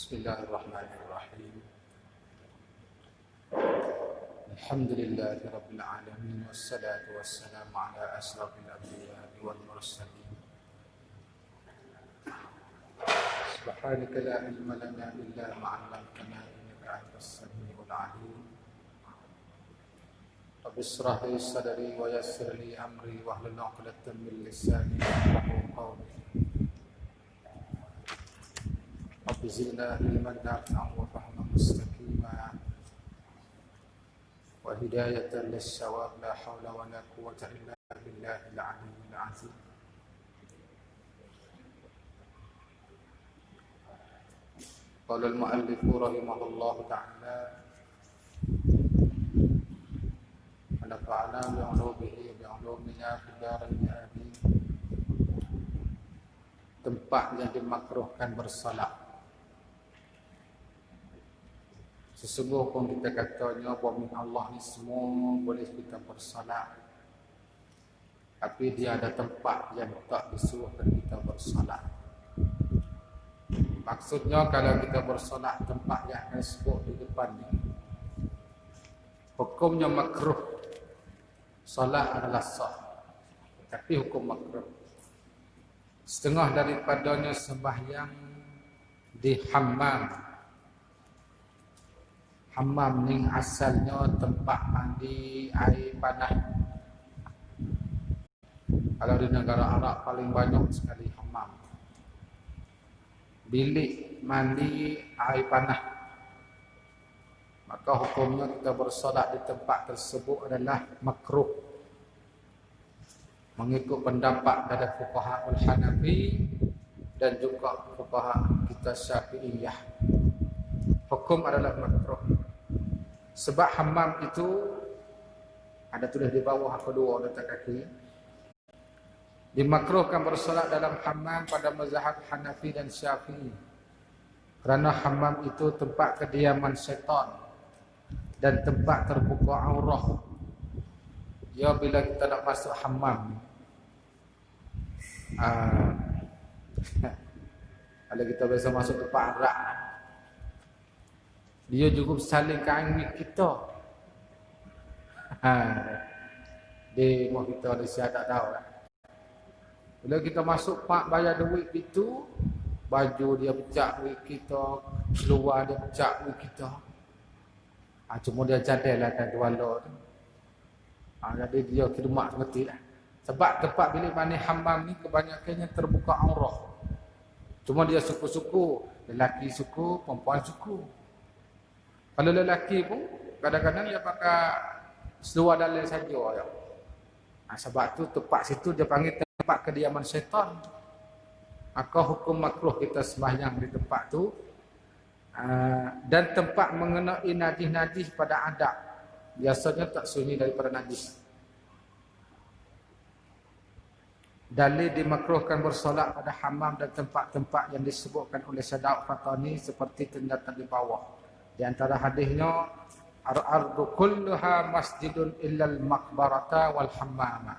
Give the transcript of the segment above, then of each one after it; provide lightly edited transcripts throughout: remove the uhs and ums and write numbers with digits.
Bismillahirrahmanirrahim. Alhamdulillahi rabbil alamin wassalatu wassalamu ala asrafil anbiya'i wal mursalin. Subhanaka la ilma lana illa ma 'allamtana innaka antas samiul 'alim. Rabbi ishrah li sadri wa yassir li amri wahlul 'uqdatam min lisani yafqahu qawli. Rabbi zidna ilman nafi'an wa fahman mustaqima wa hidayatan lis-shawab, la hawla wa la quwwata illa billahil 'aliyyil 'azim. Qala al-mu'allif rahimahullahu ta'ala wa nafa'ana bi'ulumihi wa bi'ulumina fid dharain amin. Tempat yang dimakruhkan bersolat. Sesungguhnya kita katanya bahawa Allah ni semua boleh kita bersolat, tapi dia ada tempat yang tak disuruhkan kita bersolat. Maksudnya kalau kita bersolat tempat yang akan sebut di depan ni, hukumnya makruh. Solat adalah sah, tapi hukum makruh. Setengah daripadanya sembahyang di hammam. Hammam ni asalnya tempat mandi air panas. Kalau di negara Arab paling banyak sekali hammam. Bilik mandi air panas. Maka hukumnya kita bersolat di tempat tersebut adalah makruh. Mengikut pendapat dari fuqaha al-Hanafi dan juga fuqaha kita Syafi'iyah. Hukum adalah makruh. Sebab hammam itu ada tulis di bawah kedua letak kaki. Dimakruhkan bersolat dalam hammam pada mazhab Hanafi dan Syafi'i. Kerana hammam itu tempat kediaman syaitan dan tempat terbuka aurah. Ya, bila kita nak masuk hammam, kalau kita biasa masuk tempat arak, dia juga saling kain kita. Dia mau kita ada siapa tak tahu lah. Bila kita masuk pak bayar duit itu, baju dia pecah duit kita, seluar dia pecah duit kita. Cuma dia cadel lah kan tuala tu. Jadi dia khidmat seperti lah. Sebab tempat bilik mandi hammam ni kebanyakannya terbuka aurah. Cuma dia suku-suku, lelaki suku, perempuan suku. Kalau lelaki pun kadang-kadang dia pakai seluar dalam saja ya. Sebab tu tempat situ dia panggil tempat kediaman syaitan. Maka hukum makruh kita sembahyang di tempat tu. Dan tempat mengenai najis-najis pada adab. Biasanya tak sunyi daripada najis. Dalil dimakruhkan bersolat pada hammam dan tempat-tempat yang disebutkan oleh Syekh Fatani seperti terdapat di bawah. Di antara hadisnya, ar-ardu kulluha masjidun illal maqbarata wal hammama.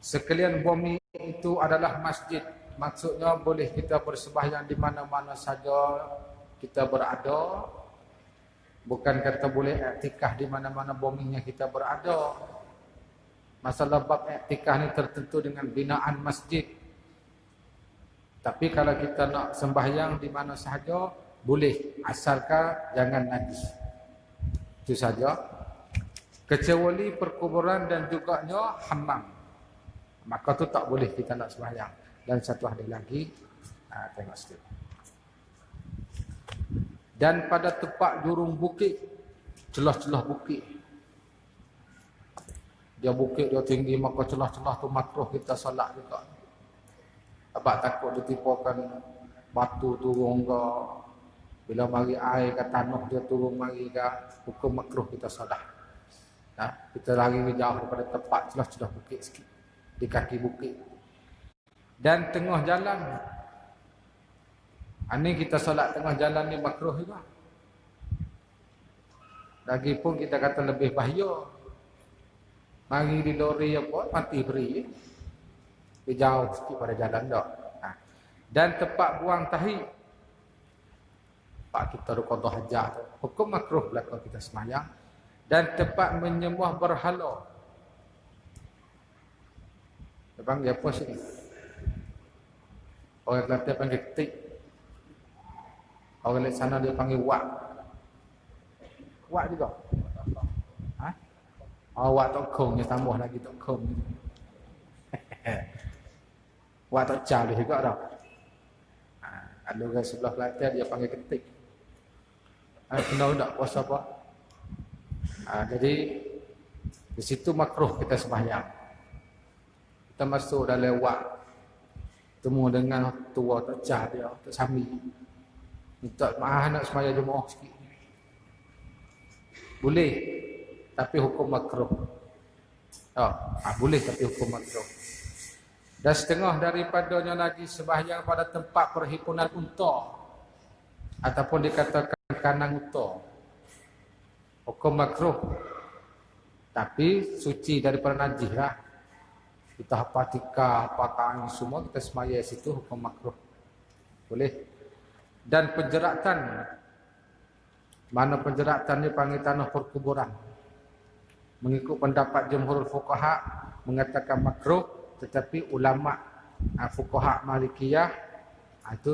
Sekalian bumi itu adalah masjid. Maksudnya boleh kita bersembahyang di mana-mana saja kita berada. Bukan kata boleh iktikaf di mana-mana buminya kita berada. Masalah bab iktikaf ni tertentu dengan binaan masjid. Tapi kalau kita nak sembahyang di mana sahaja, boleh, asalkan jangan najis. Itu saja. Kecuali perkuburan dan juga hammam. Maka tu tak boleh kita nak sembahyang. Dan satu hadis lagi, tengok sikit. Dan pada tempat jurung bukit, celah-celah bukit. Dia bukit dia tinggi, maka celah-celah tu makruh kita solat juga. Sebab takut ditipukan batu turun ke. Bila mari air ke tanah dia turun mari ke, hukum makruh kita solat. Kita lari jauh daripada tempat celah-celah bukit sikit. Di kaki bukit. Dan tengah jalan. Ini kita solat tengah jalan ni makruh juga. Lagipun kita kata lebih bahaya. Mari di lori apa, mati beri. Dia jauh sikit pada jalan tak. Dan tempat buang tahi. tempat kita qada hajat, hukum makruh belaka kita semayang. Dan tempat menyembah berhala. Dia panggil apa sini? Orang Kelantan panggil ketik. Orang lain sana dia panggil wak. Wak juga. Ha? Oh, wak tokong, dia tambah lagi tokong. Wak tak cah dia juga dah. Ada orang sebelah Kelantan dia panggil ketik. Kenal tak puasa apa? Jadi di situ makruh kita sembahyang. Kita masuk dalam wak, temu dengan tua tak cah dia, tak sami. Minta maaf nak sembahyang jemaah sikit. Boleh, tapi hukum makruh. Boleh tapi hukum makruh. Dan setengah daripadanya lagi sembahyang pada tempat perhimpunan unta ataupun dikatakan kandang unta. Hukum makruh. Tapi suci daripada najis lah. Kita apa tika, apa kain semua kita semaya situ hukum makruh. Boleh. Dan penjeratan. Mana penjeratan dipanggil tanah perkuburan. Mengikut pendapat jumhurul fuqaha mengatakan makruh, tetapi ulama fuqaha Malikiyah itu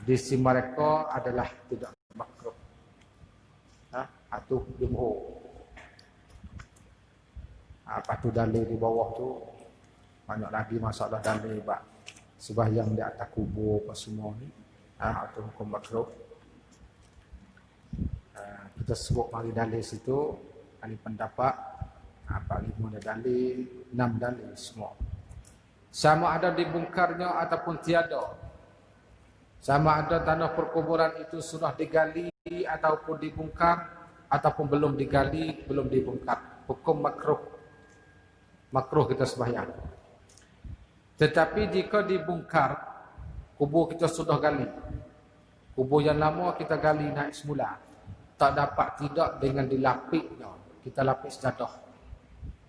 di sisi mereka adalah tidak makruh. Itu jumhur. Patu dalil di bawah tu banyak lagi masalah dalil bab sembahyang di atas kubur apa semua ni. Atau hukum makruh. Kita sebut mari dalil situ, ahli pendapat 45 dalil, 6 dalil semua. Sama ada dibongkarnya ataupun tiada. Sama ada tanah perkuburan itu sudah digali ataupun dibongkar ataupun belum digali, belum dibongkar. Hukum makruh. Makruh kita sembahyang. Tetapi jika dibongkar, kubur kita sudah gali. Kubur yang lama kita gali naik semula. Tak dapat tidak dengan dilapiknya. Kita lapis jadah.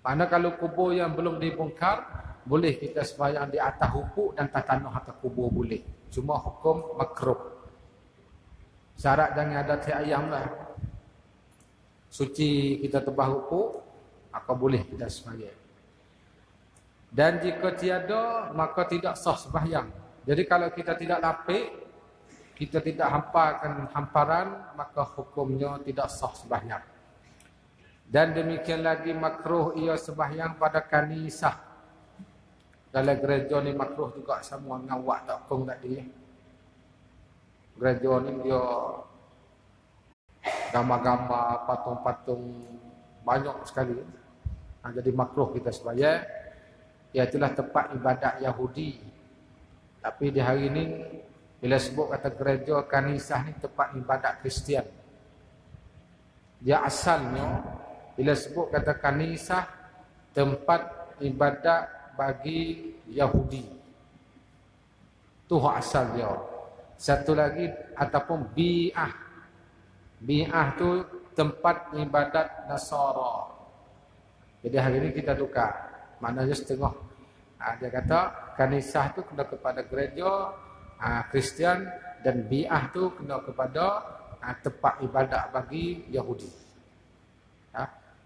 Mana kalau kubur yang belum dibongkar, boleh kita sembahyang di atas hupuk dan tanah atas kubur boleh. Cuma hukum makruh. Syarat jangan ada tiap ayam lah. Suci kita tebah hupuk, maka boleh kita sembahyang. Dan jika tiada, maka tidak sah sembahyang. Jadi kalau kita tidak lapik, kita tidak hamparkan hamparan, maka hukumnya tidak sah sembahyang. Dan demikian lagi makruh ia sembahyang pada kanisah. Dalam gereja ni makruh juga sama dengan wak takung tadi. Gereja ni dia gambar-gambar, patung-patung banyak sekali. Jadi makruh kita sembahyang. Iaitulah tempat ibadat Yahudi. Tapi di hari ini bila sebut kata gereja kanisah ni tempat ibadat Kristian. Dia asalnya bila sebut kata kanisah tempat ibadat bagi Yahudi. Tu asal dia. Satu lagi ataupun bi'ah. Bi'ah tu tempat ibadat Nasara. Jadi hari ini kita tukar. Maknanya setengah. Dia kata kanisah tu kena kepada gereja Kristian dan bi'ah tu kena kepada tempat ibadat bagi Yahudi.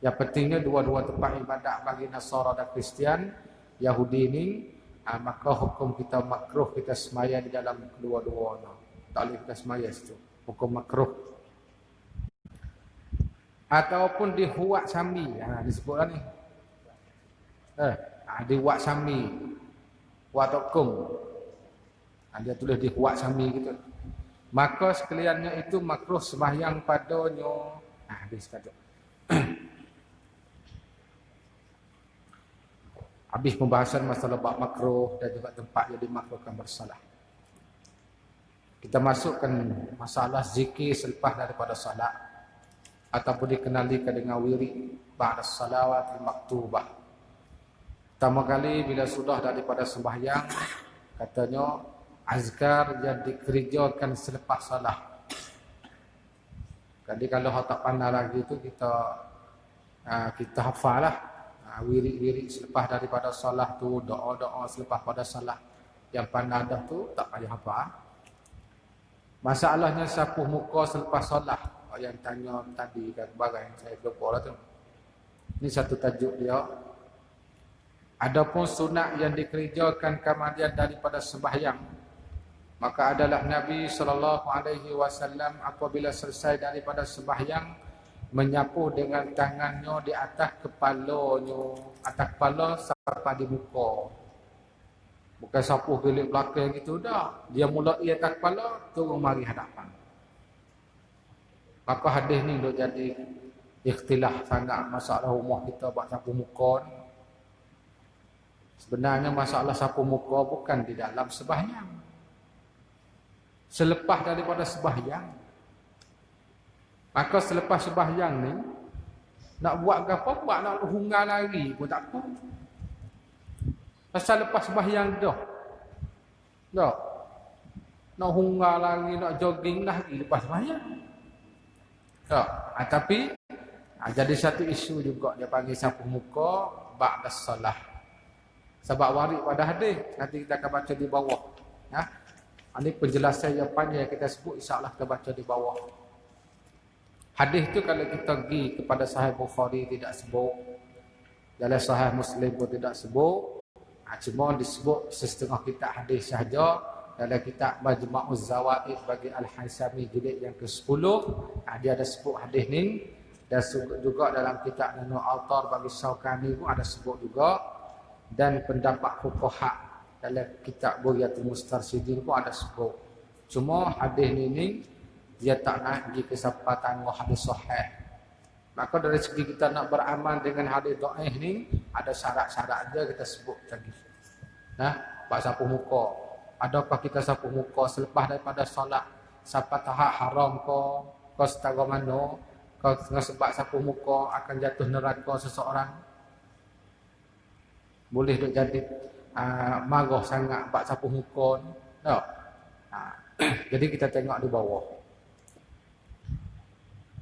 Yang pentingnya dua-dua tempat ibadat bagi Nasara dan Kristian, Yahudi ini, maka hukum kita makruh kita semaya di dalam kedua-duanya. Tak boleh kita semaya situ. Hukum makruh. Ataupun di huwak sambi. Disebutlah ni. Di huwak sambi. Huwak tokong. Dia tulis di huwak sambi gitu. Maka sekaliannya itu makruh sembahyang padanya. Habis kata. Habis pembahasan masalah bab makruh dan juga tempat yang dimakruhkan bersalah. Kita masukkan masalah zikir selepas daripada salat ataupun dikenalikan dengan wirid ba'da salawat maktubah. Pertama kali bila sudah daripada sembahyang, katanya azkar yang dikerjakan selepas salat. Jadi kalau tak pandai lagi itu kita hafalah. Wirid-wirid selepas daripada salat tu, doa-doa selepas pada salat yang pandai dah tu tak payah hafal. Masalahnya sapuh muka selepas solat. Yang tanya tadi kan barang saya lupa lah tu. Ini satu tajuk dia. Adapun sunat yang dikerjakan kemudian daripada sembahyang, maka adalah Nabi SAW apabila selesai daripada sembahyang menyapu dengan tangannya di atas kepalanya, atas kepala sampai di muka. Bukan sapu gelik belakang gitu dah. Dia mulai atas kepala, turun mari hadapan. Maka hadis ni dok jadi ikhtilaf sangat masalah rumah kita buat sapu muka ni. Sebenarnya masalah sapu muka bukan di dalam sembahyang. Selepas daripada sembahyang. Maka selepas sembahyang ni nak buat apa buat, nak hungar lari pun tak apa. Pasal lepas sembahyang dah. Dah. Nak hungar lari, nak jogging lagi lepas sembahyang. Tak. Tapi jadi satu isu juga dia panggil sapu muka ba'da solah. Sebab waris pada hadis, nanti kita akan baca di bawah. Ya. Ini penjelasan yang panjang yang kita sebut, insya-Allah kita baca di bawah. Hadis tu kalau kita pergi kepada Sahih Bukhari tidak sebut, dalam Sahih Muslim pun tidak sebut. Cuma disebut setengah kitab hadis sahaja dalam kitab Majma'uz Zawaid bagi Al-Haisami jilid yang ke-10. Dia ada sebut hadis ni, dan juga dalam kitab Nanu Autar bagi Syaukani pun ada sebut juga, dan pendapat fuqaha dalam kitab Bugyatul Mustarsyidin pun ada sebut. Cuma hadis ni dia tak nak pergi ke siapa tangguh hadis sahih. Maka dari segi kita nak beramal dengan hadis dhaif ni, ada syarat-syarat dia kita sebut tadi. Nah, bab sapu muka. Adakah kita sapu muka selepas daripada solat? Siapa tahap haram kau setara mana? Kau sebab sapu muka akan jatuh neraka seseorang? Boleh duk jadi marah sangat bab sapu muka ni. Tak? Jadi kita tengok di bawah.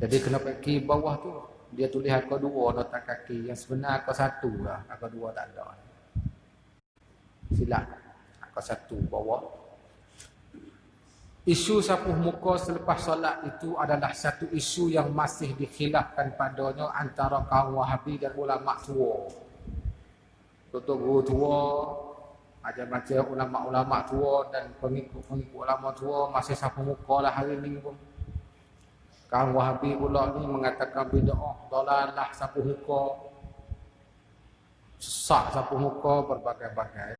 Jadi kena pergi bawah tu, dia tulis akar 2 nota kaki. Yang sebenar akar 1 lah. Akar 2 tak ada. Silap. Akar 1 bawah. Isu sapuh muka selepas solat itu adalah satu isu yang masih dikhilafkan padanya antara kaum Wahabi dan ulama tua. Tutup guru tua, macam ulama-ulama tua dan pengikut-pengikut ulama tua masih sapuh muka lah hari ni pun. Kaum Wahabi pula ni mengatakan bid'ah, dalalah sapu muka. Sesak sapu muka berbagai-bagai.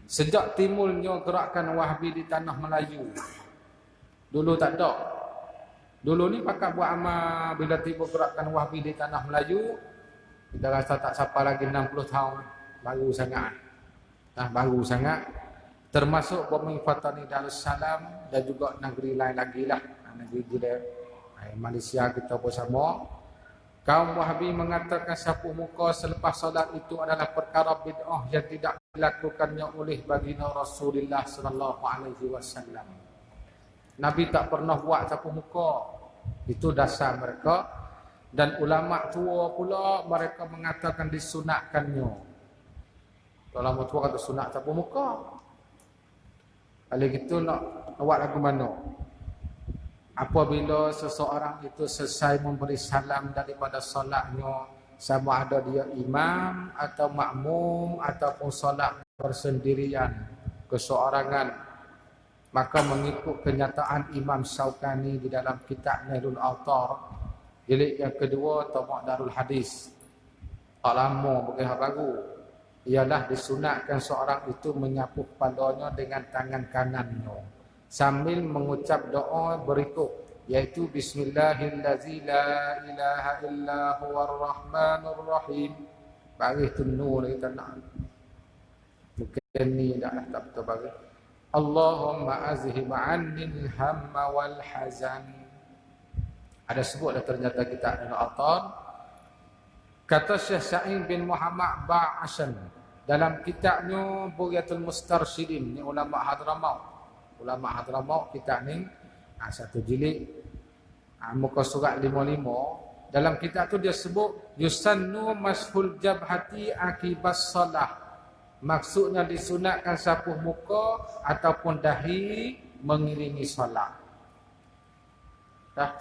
Sejak timbulnya gerakan Wahabi di tanah Melayu. Dulu tak ada. Dulu ni pakat buat amal bila timbul gerakan Wahabi di tanah Melayu, kita rasa tak sampai lagi 60 tahun. Baru sangat. Baru sangat. Termasuk Bumi Fatani Darussalam dan juga negeri lain lagi lah. Negeri kita, Malaysia kita pun sama. Kaum Wahabi mengatakan sapu muka selepas solat itu adalah perkara bid'ah yang tidak dilakukannya oleh baginda Rasulullah sallallahu alaihi wasallam. Nabi tak pernah buat sapu muka. Itu dasar mereka. Dan ulama tua pula mereka mengatakan disunatkannya. Ulama tua kata sunat sapu muka. Kalau gitu nak buat lagu mana? Apabila seseorang itu selesai memberi salam daripada solatnya, sama ada dia imam atau makmum ataupun solat bersendirian, keseorangan, maka mengikut kenyataan Imam Syaukani di dalam kitab Nailul Autar jilid yang kedua Tamak Darul Hadis, tak lama bukan baru, ialah disunatkan seorang itu menyapu kepalanya dengan tangan kanannya sambil mengucap doa berikut, yaitu Bismillahillazi la ilaha illa huwar rahmanur rahim. Bagi tu nur kita nak. Mungkin ni dah tak betul bagi. Allahumma azhib annil hamma wal hazan. Ada sebut dah ternyata kita dalam Al-Atar. Kata Syekh Sa'id bin Muhammad Ba'asan dalam kitabnya Bugyatul Mustarsyidin, ni ulama Hadramaut. Ulama Hadramaut kitab ni satu jilid muka surat 55. Dalam kitab tu dia sebut yusannu mashul jabhati akibas salah. Maksudnya disunatkan sapuh muka ataupun dahi mengiringi solat.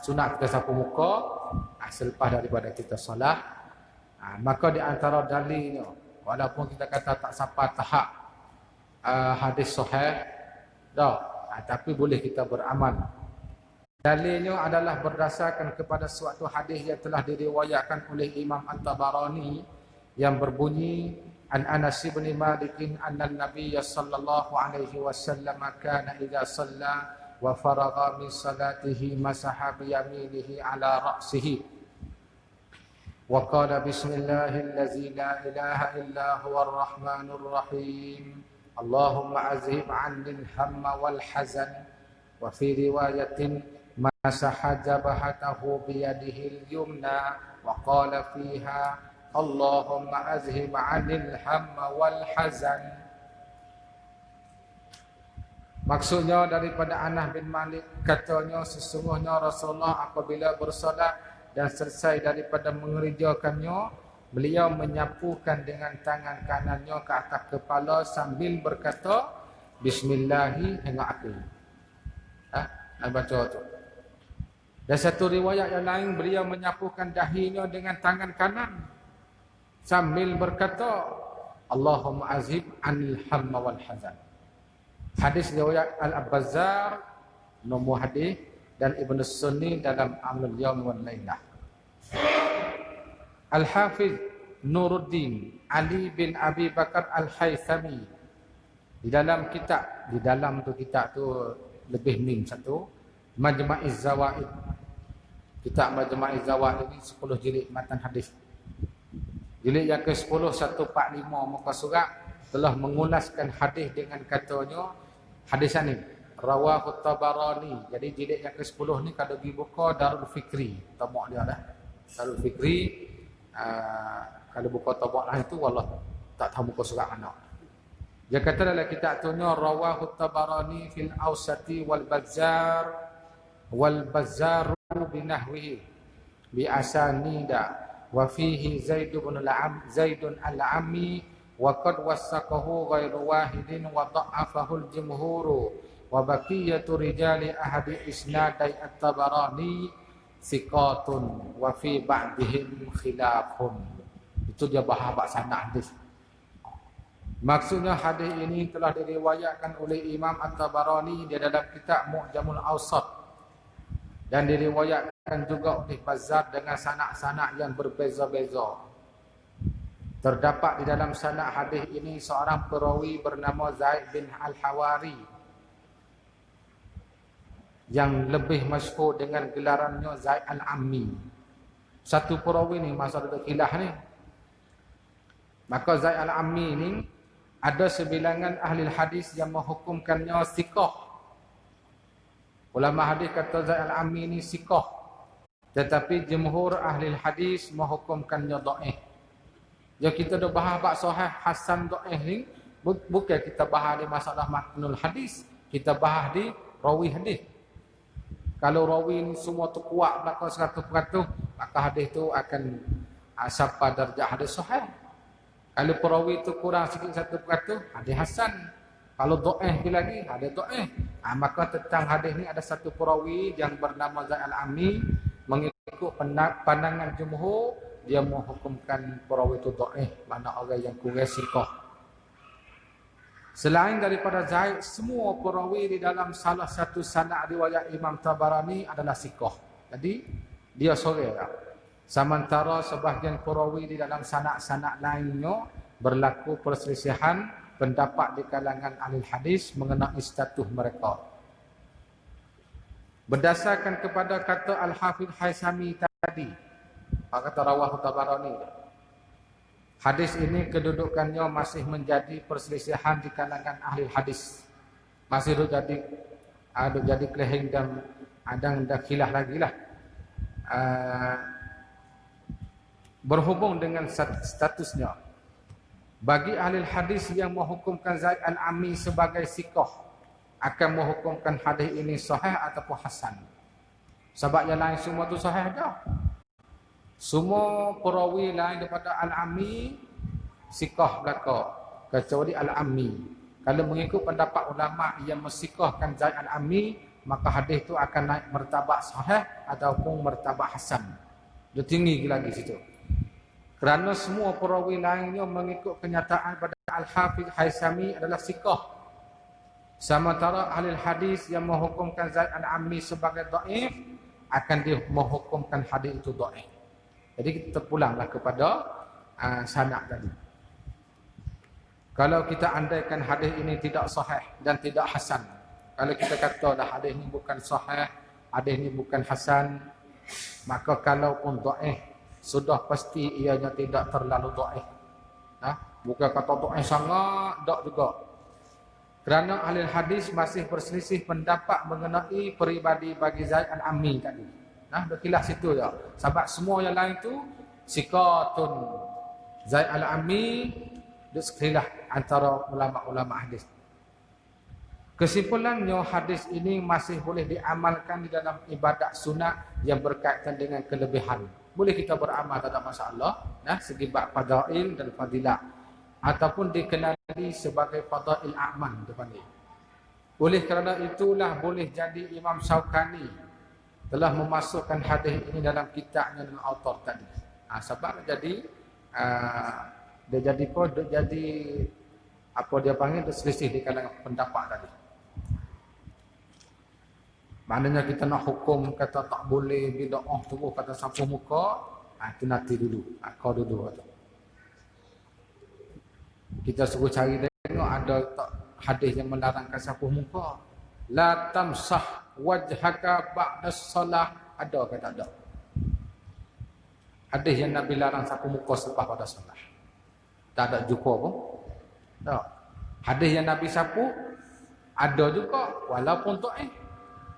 Sunat kita sapu muka selepas daripada kita solat. Maka di antara dalilnya, walaupun kita kata tak sampai tahap hadis sahih tapi boleh kita beramal. Dalilnya adalah berdasarkan kepada suatu hadis yang telah diriwayatkan oleh Imam At-Tabarani yang berbunyi an Anas bin Malik anna an-nabiy sallallahu alaihi wasallam kana idza shalla wa faragha min salatihi masaha bi yaminihi ala ra'sihi wa qala bismillahillazi la ilaha illa huwar rahmanur rahim Allahumma azhib 'anni al-hamma wal hazan wa fi riwayatin masaha jabhatahu bi yadihi al-yumna wa qala fiha Allahumma azhib 'anil hamma wal hazan. Maksudnya daripada Anas bin Malik, katanya sesungguhnya Rasulullah apabila bersolat dan selesai daripada mengerjakannya, beliau menyapukan dengan tangan kanannya ke atas kepala sambil berkata bismillahi hingga akhir. Nak baca tu. Dan satu riwayat yang lain beliau menyapukan dahinya dengan tangan kanan sambil berkata Allahumma azhib 'anil hamma wal hazan. Hadis riwayat Al-Bazzar nombor hadis dan Ibn Sunni dalam Amalul Yaum wal Lailah. Al-Hafiz Nuruddin Ali bin Abi Bakar Al-Haythami di dalam kitab, di dalam tu kitab tu lebih mim satu, Majma'iz Zawaid. Kitab Majma'iz Zawaid ini 10 jilid matan hadis. Jilid yang ke-10 145 muka surat telah mengulaskan hadis dengan katanya hadis ini rawahu Tabarani. Jadi jilid yang ke-10 ni kalau dibuka Darul Fikri, tabak dia dah. Darul Fikri kalau buka tabak lah itu wallah tak tahu muka surat mana. Dia kata dalam kitab tu rawahu Tabarani fil Awsati wal Bazzar binahwihi bi asanida wa fihi Zaidun al-Ammi wa qad wasaqahu ghairu wahidin wa dha'afahu al-jumhur wa baqiyatu rijali ahadi isnadai at-Tabarani thiqatun wa fi ba'dihim khilafun. Itu dia bahas sanad hadis. Maksudnya hadis ini telah diriwayatkan oleh Imam At-Tabarani di dalam kitab Mu'jamul Awsat dan diriwayatkan juga oleh Bazzar dengan sanad-sanad yang berbeza-beza. Terdapat di dalam sanad hadis ini seorang perawi bernama Zaid bin Al-Hawari yang lebih masyhur dengan gelarannya Zaid Al-Ammi. Satu perawi ni masa ada khilaf ni. Maka Zaid Al-Ammi ni ada sebilangan ahli hadis yang menghukumkannya thiqah. Ulama hadis kata Zaid Al-Ammi ni thiqah. Tetapi jumhur ahli hadis menghukumkannya dhaif. Ya kita dah bahas bab sahih hasan dhaif ni bukan kita bahas di masalah matnul hadis, kita bahas di rawi hadis. Kalau rawi ni semua tu kuat belaka 100%, maka hadis tu akan sampai darjah hadis sahih. Kalau perawi itu kurang sikit 1%, hadis hasan. Kalau dhaif lagi, hadis dhaif. Maka tentang hadis ni ada satu perawi yang bernama Zaid Al-Ammi mengikut pandangan jumhur, dia menghukumkan perawi itu dhaif, mana orang yang kurang thiqah. Selain daripada Zaid, semua perawi di dalam salah satu sanad riwayat Imam Tabarani adalah thiqah. Jadi dia seorang. Sementara sebahagian perawi di dalam sanad-sanad lainnya berlaku perselisihan pendapat di kalangan ahli hadis mengenai status mereka. Berdasarkan kepada kata Al-Hafidh Haythami tadi, kata rawahu Tabarani, hadis ini kedudukannya masih menjadi perselisihan di kalangan ahli hadis. Masih jadi kelihing dan ada khilaf lagi lah. Berhubung dengan statusnya. Bagi ahli hadis yang menghukumkan Zaid Al-Ammi sebagai thiqah akan menghukumkan hadis ini sahih ataupun hasan. Sebab yang lain semua tu sahih dah. Semua perawi lain daripada Al-Ammi thiqah belaka kecuali Al-Ammi. Kalau mengikut pendapat ulama yang mensikohkan Zaid al-Ammi, maka hadis itu akan naik martabat sahih ataupun martabat hasan. Dia tinggi lagi situ. Kerana semua perawi lainnya mengikut kenyataan pada Al-Hafiz Haisami adalah sikoh. Sementara ahli hadis yang menghukumkan Zaid al-Ammi sebagai dhaif akan menghukumkan hadis itu dhaif. Jadi kita terpulanglah kepada sanad tadi. Kalau kita andaikan hadis ini tidak sahih dan tidak hasan, kalau kita kata dah hadis ini bukan sahih, hadis ini bukan hasan, maka kalaupun dhaif sudah pasti ianya tidak terlalu dhaif. Bukan kata dhaif sangat, tak juga. Kerana ahli hadis masih berselisih pendapat mengenai peribadi bagi Zaid al-Ammi tadi. Berkilah situ ya. Sebab semua yang lain tu sikatun. Zaid al-Ammi dia sekilah antara ulama-ulama hadis. Kesimpulannya hadis ini masih boleh diamalkan di dalam ibadat sunat yang berkaitan dengan kelebihan. Boleh kita beramal, tak ada masalah. Segi bab fadail dan fadilah. Ataupun dikenali sebagai fadail a'man dipanggil. Oleh kerana itulah boleh jadi Imam Syaukani telah memasukkan hadis ini dalam kitabnya dengan autor tadi. Sebab jadi dia jadi apa dia panggil, dia selisih di kalangan pendapat tadi. Maknanya kita nak hukum kata tak boleh bid'ah terus kata sapu muka, itu nanti dulu. Kau dulu tu. Kita suruh cari tengok ada tak hadis yang melarangkan sapu muka. La tamsah wajhaka ba'da salah, ada ke tak ada? Hadis yang Nabi larang sapu muka selepas pada solat. Tak ada jumpa pun. Tak. Hadis yang Nabi sapu ada juga walaupun dhaif.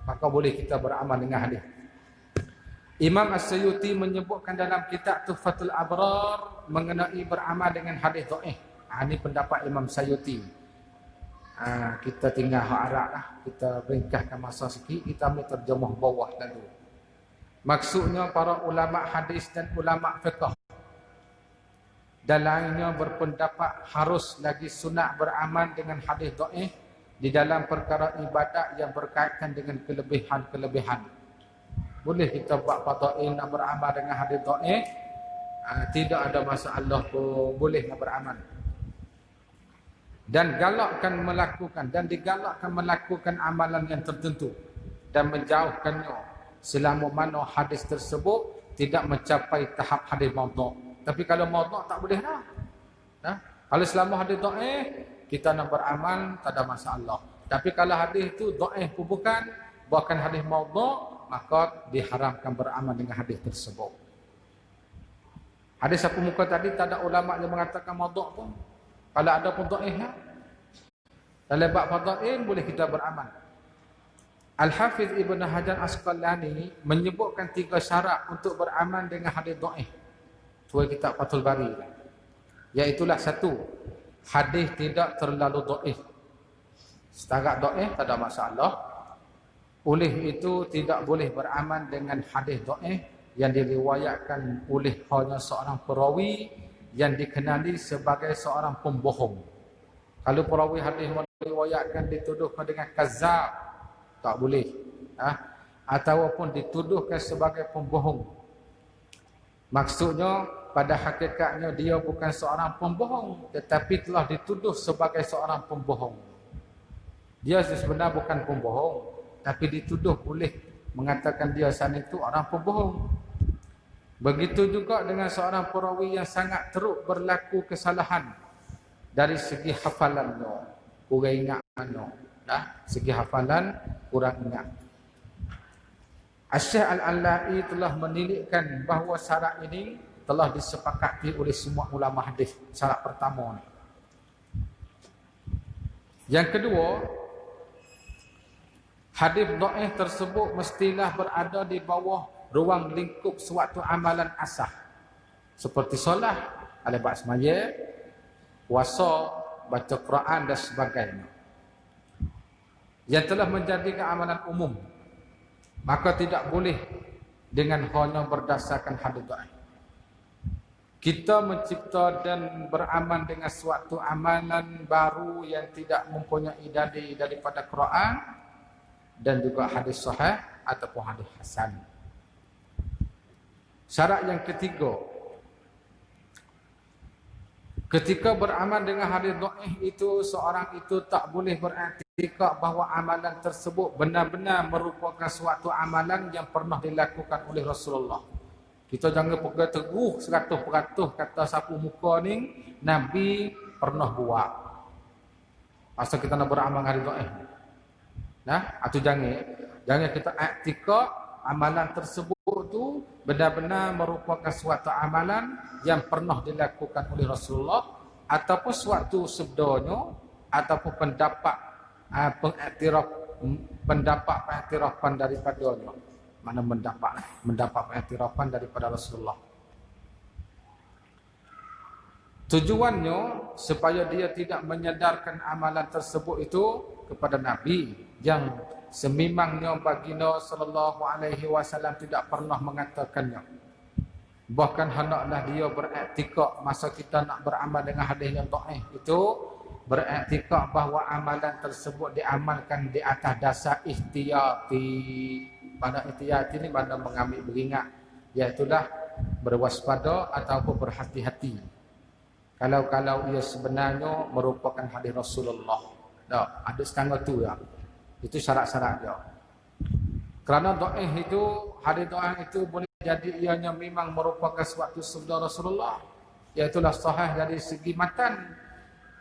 Maka boleh kita beramal dengan hadis. Imam As-Suyuti menyebutkan dalam kitab Tuhfatul Abrar mengenai beramal dengan hadis dhaif. Ini pendapat Imam Suyuti. Kita tinggal Arab lah. Kita ringkaskan masa sikit, kita ambil terjemah bawah lalu. Maksudnya para ulama hadis dan ulama fiqh dalamnya berpendapat harus lagi sunat beramal dengan hadis dhaif di dalam perkara ibadat yang berkaitan dengan kelebihan-kelebihan. Boleh kita buat fadail nak beramal dengan hadis dhaif, tidak ada masalah pun, boleh nak beramal. Dan digalakkan melakukan amalan yang tertentu dan menjauhkannya selama mana hadis tersebut tidak mencapai tahap hadis maudhu'. Tapi kalau maudhu' tak boleh dah. Kalau selama hadis dhaif kita nak beramal tak ada masalah. Tapi kalau hadis itu dhaif pun bukan hadis maudhu', maka diharamkan beramal dengan hadis tersebut. Hadis sapu muka tadi tak ada ulama yang mengatakan maudhu' pun. Kalau ada pun dhaif ya. Dalam bab fadail boleh kita beramal. Al-Hafiz Ibn Hajar Asqalani menyebutkan 3 syarat untuk beramal dengan hadis dhaif. Tuai kitab Fathul Bari. Iaitulah 1, hadis tidak terlalu dhaif. Setakat dhaif tak ada masalah. Oleh itu tidak boleh beramal dengan hadis dhaif yang diriwayatkan oleh hanya seorang perawi yang dikenali sebagai seorang pembohong. Kalau perawi hadis meriwayatkan dituduhkan dengan kazab, tak boleh. Ataupun dituduhkan sebagai pembohong. Maksudnya pada hakikatnya dia bukan seorang pembohong, tetapi telah dituduh sebagai seorang pembohong. Dia sebenarnya bukan pembohong, tapi dituduh boleh mengatakan dia sana itu orang pembohong. Begitu juga dengan seorang perawi yang sangat teruk berlaku kesalahan dari segi hafalannya, kurang ingatnya. Segi hafalan kurang ingat. Asy-Syaikh Al-Alai telah menilikkan bahawa syarat ini telah disepakati oleh semua ulama hadis. Syarat pertama ni. Yang kedua, hadis dhaif tersebut mestilah berada di bawah ruang lingkup suatu amalan asah. Seperti solat, alaibat semaya, puasa, baca Quran dan sebagainya. Yang telah menjadikan amalan umum. Maka tidak boleh dengan hanya berdasarkan hadis dhaif. kita mencipta dan beramal dengan suatu amalan baru yang tidak mempunyai dalil daripada Quran dan juga hadis sahih ataupun hadis hasan. Syarat yang ketiga, ketika beramal dengan hadis dhaif itu, seorang itu tak boleh beriktikad bahawa amalan tersebut benar-benar merupakan suatu amalan yang pernah dilakukan oleh Rasulullah. Kita jangan pegang teguh 100% kata sapu muka ni Nabi pernah buat. Asal kita nak beramal dengan hadis dhaif. Nah, atau jangan kita iktikad amalan tersebut tu benar-benar merupakan suatu amalan yang pernah dilakukan oleh Rasulullah ataupun suatu sabdanya ataupun pengiktirafan daripadanya. Mana mendapat pengiktirafan daripada Rasulullah. Tujuannya supaya dia tidak menyadarkan amalan tersebut itu kepada Nabi yang semimangnya baginda sallallahu alaihi wasallam tidak pernah mengatakannya. Bahkan hendaklah dia beriktikad masa kita nak beramal dengan hadis yang dhaif itu, beriktikad bahawa amalan tersebut diamalkan di atas dasar ihtiyati. Pada ihtiyati ini pada mengambil beringat, iaitulah berwaspada ataupun berhati-hati. Kalau ia sebenarnya merupakan hadis Rasulullah. Tak, ada setengah tu ya. Itu syarat-syarat dia. Kerana dhaif itu, hadis dhaif itu boleh jadi ianya memang merupakan suatu sabda Rasulullah, iaitulah sahih dari segi matan.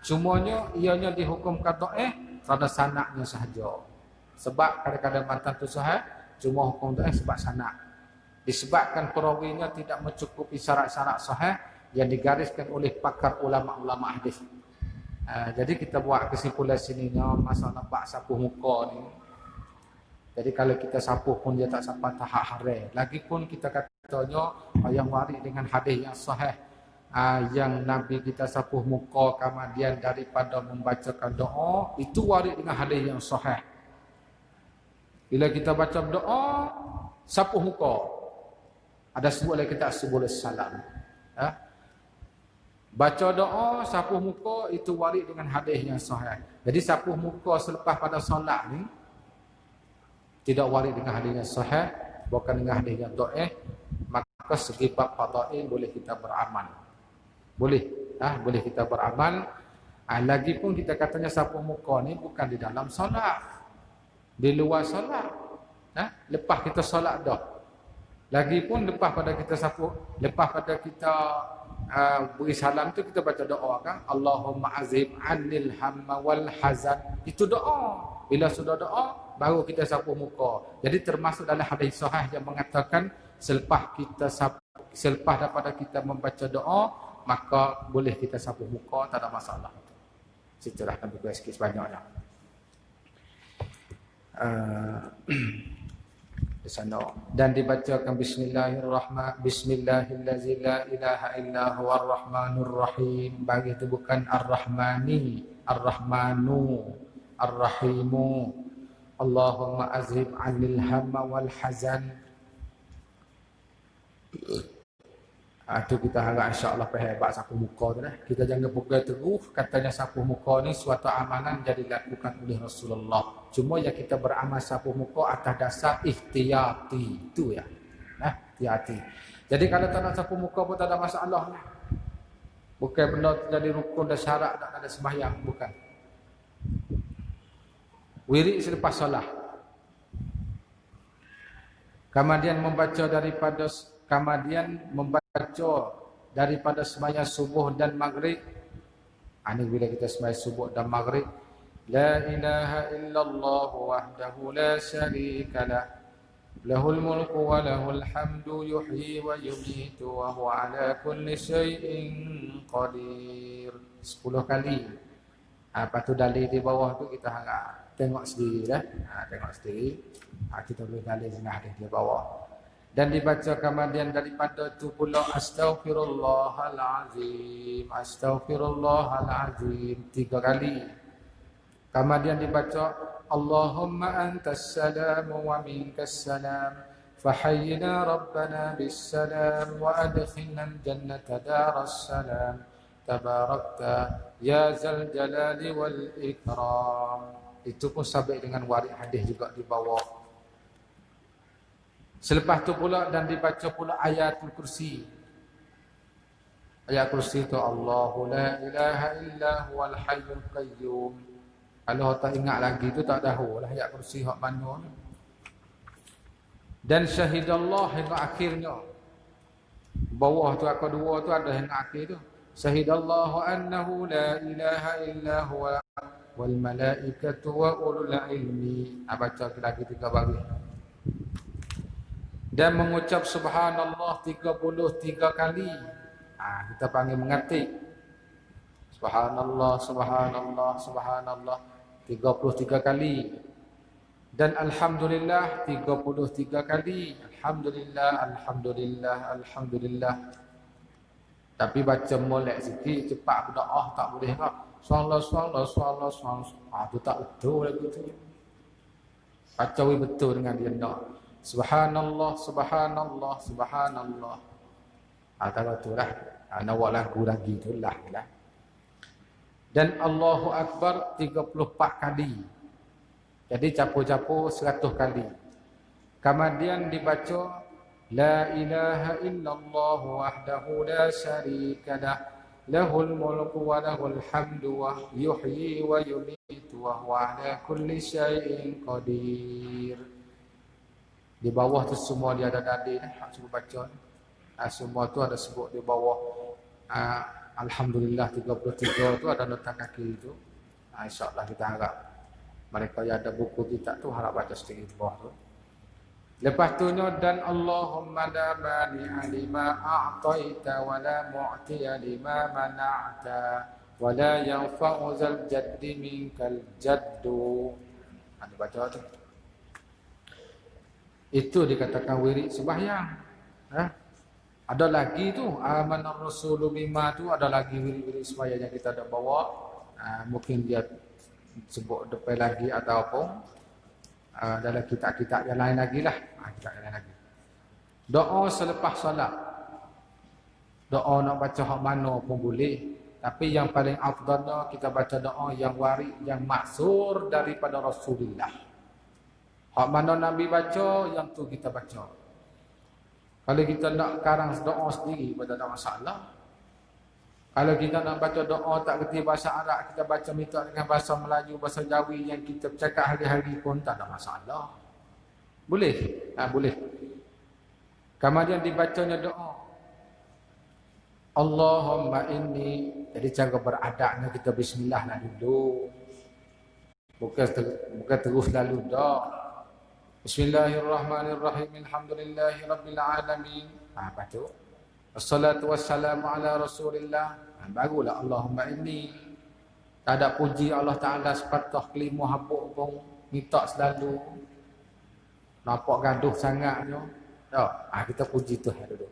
Cumanya ianya dihukumkan dhaif kerana sanadnya sahaja. Sebab kadang-kadang matan tu sahih, cuma hukum dhaif sebab sanad. Disebabkan perawinya tidak mencukupi syarat-syarat sahih yang digariskan oleh pakar ulama-ulama hadis. Jadi kita buat kesimpulan sininya masalah bab sapuh muka ni. Jadi kalau kita sapuh pun dia tak sampai tahap haram. Lagipun kita katanya yang waris dengan hadis yang sahih, yang Nabi kita sapuh muka kemudian daripada membacakan doa, itu waris dengan hadis yang sahih. Bila kita baca doa sapuh muka, ada sebut lagi kita sebut salam. Baca doa sapuh muka itu waris dengan hadis yang sahih. Jadi sapuh muka selepas pada solat ni tidak waris dengan hadis yang sahih, bukan dengan hadis yang dhaif, maka segi bab fadail boleh kita beramal. Boleh, boleh kita beramal. Lagipun kita katanya sapuh muka ni bukan di dalam solat, di luar solat. Lepas kita solat dah. Lagipun lepas pada kita sapuh, lepas pada kita beri salam tu kita baca doa kan, Allahumma azib anil hamma wal hazan. Itu doa. Bila sudah doa baru kita sapuh muka. Jadi termasuk dalam hadis sahih yang mengatakan selepas daripada kita membaca doa maka boleh kita sapuh muka, tak ada masalah. Situlah kami buat sikit sebanyaknya. Di sana dan dibacakan Bismillahillazi la ilaha illa huwar rahmanur rahim. Bagi itu bukan ar-rahmani, ar-rahmanu, ar-rahimu. Allahumma azhib 'anil hamma wal hazan. Itu kita harap insya-Allah hebat sapuh muka tu dah. Kita jangan pegang teguh katanya sapuh muka ni suatu amalan jadi dilakukan oleh Rasulullah. Cuma yang kita beramal sapuh muka atas dasar ihtiyati. Itu ya. Ihtiyati. Jadi kalau tak nak sapuh muka pun tak ada masalah lah. Bukan benda jadi rukun dan syarat tak ada sembahyang, bukan. Wirid selepas solat. Kemudian membaca daripada sembahyang subuh dan maghrib. Ini bila kita sembahyang subuh dan maghrib, la ilaha illallah wahdahu la syarika lah, lahul mulku wa lahul hamdu yuhyi wa yumiitu wa huwa ala kulli syai'in qadir. 10 kali. Lepas tu dalil di bawah tu kita harap tengok sendiri dah. Tengok sendiri. Kita boleh dalil dengan hadis di bawah. Dan dibaca kemudian daripada itu pula astaghfirullahalazim, astaghfirullahalazim 3 kali. Kemudian dibaca Allahumma antas salam wa minkas salam فحينا ربنا بالسلام وأدخلنا الجنة دار السلام تباركت يا ذا الجلال والإكرام. Itu pun sabit dengan waris hadis juga di bawah. Selepas tu pula dan dibaca pula ayatul kursi. Ayat kursi itu Allahu la ilaha illa huwal hayyul qayyum. Kalau tak ingat lagi tu tak tahu lah ayat kursi hak mana. Dan syahidallah hingga akhirnya. Bawah tu akar dua tu ada hingga akhir tu. Syahidallahu annahu la ilaha illa huwa wal malaikatu wa ulul ilmi. Baca lagi 3 baris. Dan mengucap subhanallah 33 kali. Kita panggil mengetik. Subhanallah, subhanallah, subhanallah 33 kali. Dan alhamdulillah 33 kali. Alhamdulillah, alhamdulillah, alhamdulillah. Tapi baca molek sikit, cepat berdoa tak boleh tak. Sallallahu. Tu tak betul lagi tu. Baca betul dengan dia nak. Subhanallah, subhanallah, subhanallah. Tak betul lah. Nawak lagu lagi tu lah. Dan Allahu Akbar 34 kali. Jadi capur-capur 100 kali. Kemudian dibaca La ilaha illallah wahdahu la syarika lah. Lahul mulku wa lahul hamdu wa yuhyi wa yumitu wa huwa ala kulli syai'in qadir. Di bawah tu semua dia ada dalil hak suruh baca. Semua tu ada sebut di bawah. Alhamdulillah 33 tu ada nota kaki itu. InsyaAllah kita harap mereka yang ada buku kita tu harap baca sedikit di bawah tu. Lepas tu dan Allahumma la mani'a lima a'taita wa la mu'tiya lima mana'ta wa la yanfa'u zal jaddi minkal jaddu. Ada baca tu. Itu dikatakan wirid sembahyang. Ada lagi tu amanar rasulu bima tu, ada lagi wirid-wirid sembahyang yang kita ada bawa. Mungkin dia sebut depan lagi ataupun dalam kitab-kitab yang lain lagi lah. Kitab yang lain lagi. Doa selepas solat. Doa nak baca hak mana pun boleh. Tapi yang paling afdalnya kita baca doa yang warid, yang maksur daripada Rasulullah. Hak mana Nabi baca, yang tu kita baca. Kalau kita nak karang doa sendiri, pada tak masalah. Kalau kita nak baca doa tak kerti bahasa Arab, kita baca minta dengan bahasa Melayu, bahasa Jawi yang kita bercakap hari-hari pun tak ada masalah. Boleh? Boleh. Kemudian dibacanya doa. Allahumma inni. Jadi cara beradabnya kita bismillah lah dulu. Bukan terus lalu dah. Bismillahirrahmanirrahim. Alhamdulillahi rabbil alamin. Baca. Assalatu wassalamu ala rasulillah. Barulah Allahumma inni. Tak ada puji Allah Ta'ala sepatah kelima habuk pun. Minta selalu. Nampak gaduh sangat tu. Kita puji Tuhan dulu.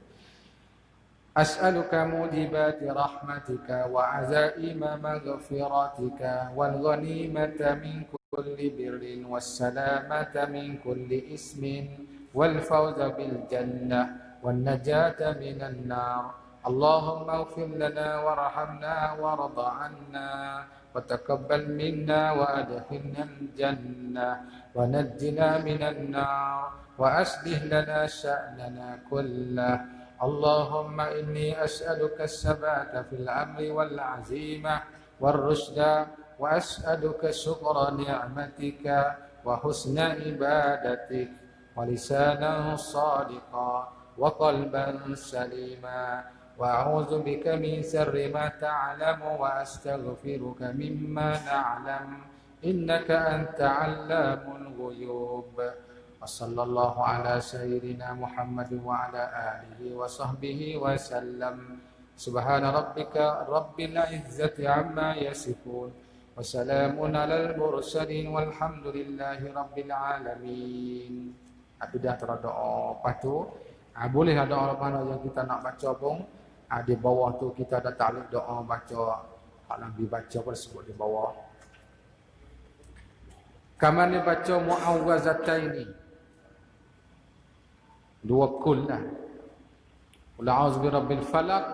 As'aluka mujibati rahmatika wa azaima maghfiratika wal ghanimata min kulli birrin wassalamata min kulli ismin wal fawza bil jannah والنجاة من النار اللهم اغفر لنا وارحمنا وارض عنا وتقبل منا وادخلنا الجنة ونجنا من النار وأصلح لنا شأننا كله اللهم إني أسألك الثبات في الأمر والعزيمة والرشد وأسألك شكر نعمتك وحسن عبادتك ولسانا صادقا وقلبا سليما وأعوذ بك من شر ما تعلم وأستغفرك مما نعلم إنك أنت علام الغيوب وصلى الله على سيدنا محمد وعلى آله وصحبه وسلم سبحان ربك رب العزة عما يصفون وسلام على المرسلين والحمد لله رب العالمين. Itu dah terdoa. Lepas tu boleh ada orang mana yang kita nak baca pun, di bawah tu kita ada taklid doa baca. Hak Nabi baca pun sebut di bawah. Kaman ni baca muawwazataini. Dua kul lah. Qul a'udzu birabbil falaq,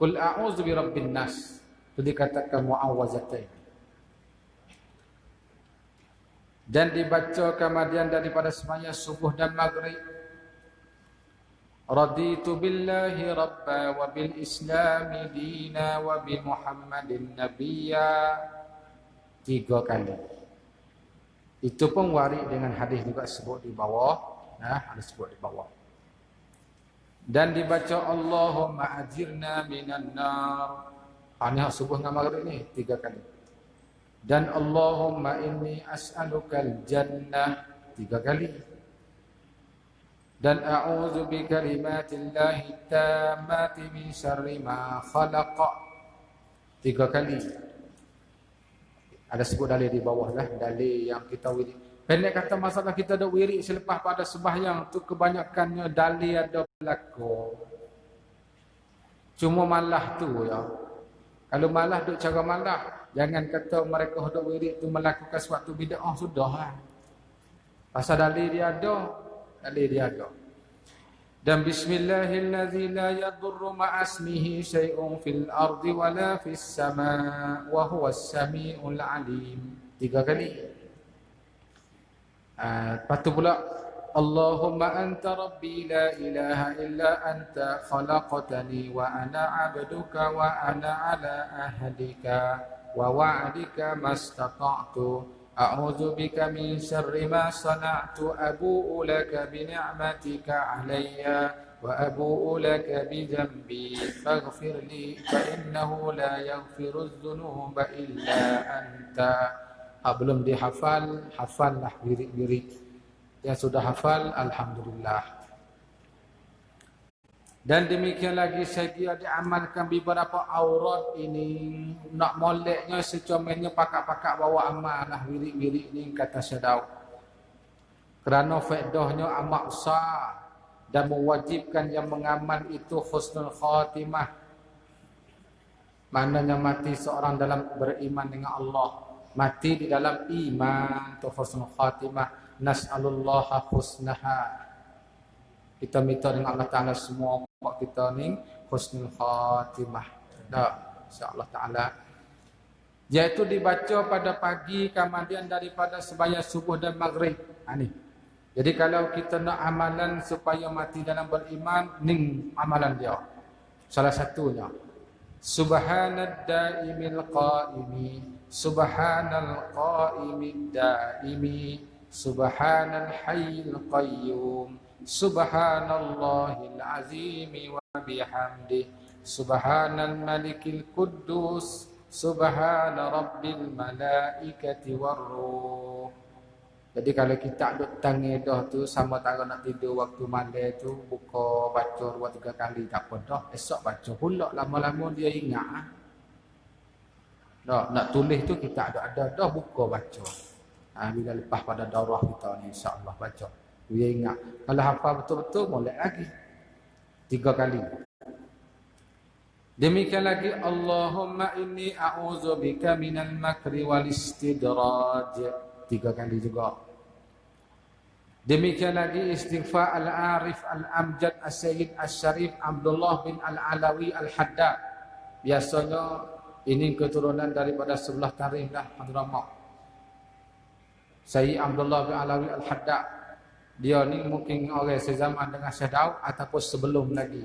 qul a'udzu birabbin nas. Itu dikatakan mu'awwazatain. Dan dibaca kemudian daripada sembahyang subuh dan maghrib. Raditu billahi rabba wa bil islami dina wa bi Muhammadin nabiyya. 3 kali. Itu pun warid dengan hadis juga sebut di bawah. Ada sebut di bawah. Dan dibaca Allahumma ajirna minan nar. Ini subuh dengan maghrib ni 3 kali. Dan Allahumma inni as'alukal jannah 3 kali. Dan a'udzu bi kalimatillahi tammati min syarri ma khalaq 3 kali. Ada sebut dalil di bawah lah, dalil yang kita wirid. Pendek kata masalah kita ada wirid selepas pada sembahyang tu kebanyakannya dalil ada berlaku. Cuma malah tu ya. Kalau malah duk cara malah, jangan kata mereka hendak wirid tu melakukan suatu bid'ah sudahlah. Pasal dalil dia ada. Dan bismillahillazi la yadurru ma'asmihi syai'un fil ardi wala fis sama' wa huwas sami'ul alim 3 kali. Lepas tu pula Allahumma anta rabbi la ilaha illa anta khalaqtani wa ana 'abduka wa ana 'ala ahdika wa wa'dika mastata'tu. A'udzu bika min syarri ma sana'tu abu'u laka bi ni'matika 'alayya wa abu'u laka bi dhanbi faghfir li fa innahu la yaghfiru dzunuba illa anta. Belum dihafal, hafallah wirid-wirid. Yang sudah hafal, alhamdulillah. Dan demikian lagi segi diamalkan beberapa aurat ini. Nak moleknya secomelnya pakak-pakak bawa amal lah wirid-wirid ni kata Syedau. Kerana faedahnya amat besar dan mewajibkan yang mengamal itu husnul khatimah. Maknanya mati seorang dalam beriman dengan Allah. Mati di dalam iman tu husnul khatimah. Nas'alullaha husnaha. Kita minta dengan Allah Ta'ala semua kita ni husnul khatimah. InsyaAllah Ta'ala. Iaitu dibaca pada pagi kemudian daripada sembahyang subuh dan maghrib. Ni. Jadi kalau kita nak amalan supaya mati dalam beriman, ni amalan dia. Salah satunya. Subhanad daimil qaimi. Subhanal qaimid daimi. Subhanal hayyil qayyum. Subhanallahil azimi wa bihamdih. Subhanal malikil quddus. Subhana rabbil malaikati warruh. Jadi kalau kita duduk tangidah tu sama tak nak tidur waktu malam tu buka baca 2-3 kali tak apa dah. Esok baca pula lama-lama dia ingat. Dah nak tulis tu kita ada dah buka baca. Bila lepas pada daurah kita ni insya-Allah baca. Dia ingat. Kalau hafal betul-betul molek lagi. 3 kali. Demikian lagi Allahumma inni a'udzubika minal makri wal istidraj 3 kali juga. Demikian lagi istighfar al-arif al-amjad as-sayyid as-syarif Abdullah bin al-Alawi al-Haddad. Biasanya ini keturunan daripada sebelah tarikh lah Hadramaut. Sayyid Abdullah bin al-Alawi al-Haddad. Dia ni mungkin orang sezaman dengan Syekh Daud ataupun sebelum lagi.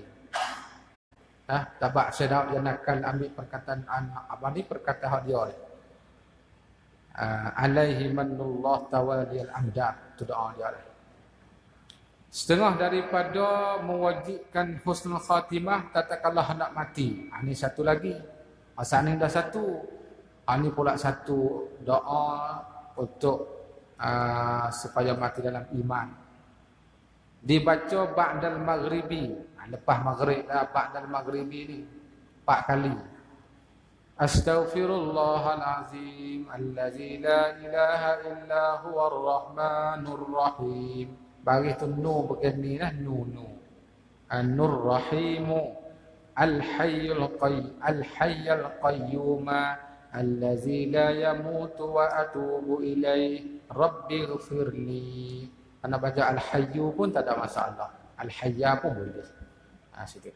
Tabak Syekh Daud yang akan ambil perkataan apa ni perkataan dia. Alaihi manullah tawaliyal amdad. Itu doa dia. Setengah daripada mewajibkan husnul khatimah tatkala hendak mati. Ini satu lagi. Asal ni dah satu. Ini pula satu doa untuk supaya mati dalam iman. Dibaca ba'dal maghribi. Lepas maghrib dah ba'dal maghribi ni 4 kali. Astaghfirullahalazim allazi la ilaha illa huwar rahmanur rahim. Bagi tu nu begini lah nu. An-nur rahimu al-hayyul qayyum allazi la yamutu wa atubu ilaih rabbighfirli. Anak baca al-hayyu pun tak ada masalah. Al-Hayya pun boleh. Situ.